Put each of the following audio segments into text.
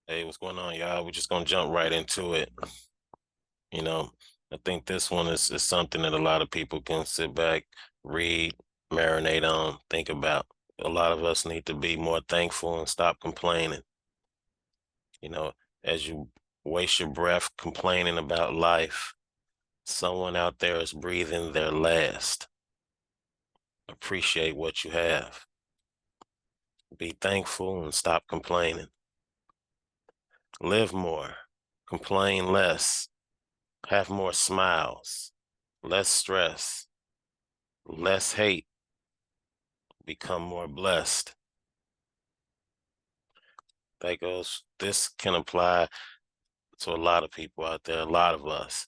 Hey, what's going on, y'all? We're just gonna jump right into it. You know, I think this one is something that a lot of people can sit back, read, marinate on, think about. A lot of us need to be more thankful and stop complaining. You know, as you waste your breath complaining about life, someone out there is breathing their last. Appreciate what you have. Be thankful and stop complaining. Live more, complain less, have more smiles, less stress, less hate, become more blessed. This can apply to a lot of people out there, a lot of us.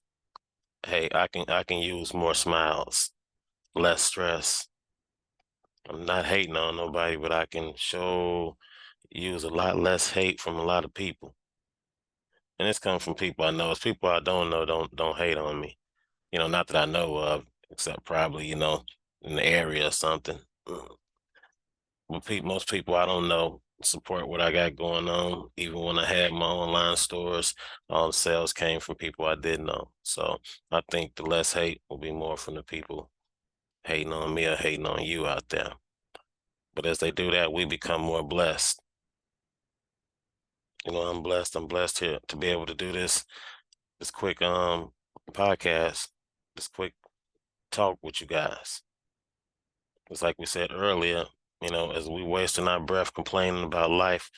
Hey, I can use more smiles, less stress. I'm not hating on nobody, but I can use a lot less hate from a lot of people. And it's coming from people I know. It's people I don't know don't hate on me. Not that I know of, except probably, in the area or something. But most people I don't know support what I got going on. Even when I had my online stores, all the sales came from people I did know. So I think the less hate will be more from the people hating on me or hating on you out there. But as they do that, we become more blessed. I'm blessed. I'm blessed here to be able to do this quick podcast, this quick talk with you guys. It's like we said earlier, as we wasting our breath complaining about life,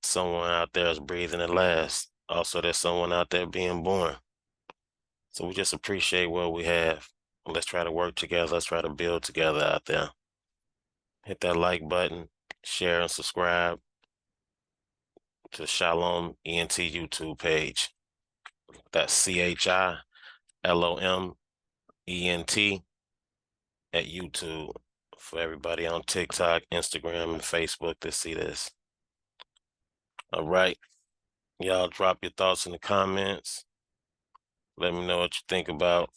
someone out there is breathing at last. Also, there's someone out there being born. So we just appreciate what we have. Let's try to work together. Let's try to build together out there. Hit that like button, share and subscribe to Shalom ENT YouTube page. That's CHILOMENT at YouTube for everybody on TikTok, Instagram, and Facebook to see this. All right. Y'all drop your thoughts in the comments. Let me know what you think about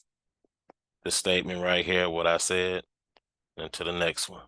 the statement right here, what I said. Until the next one.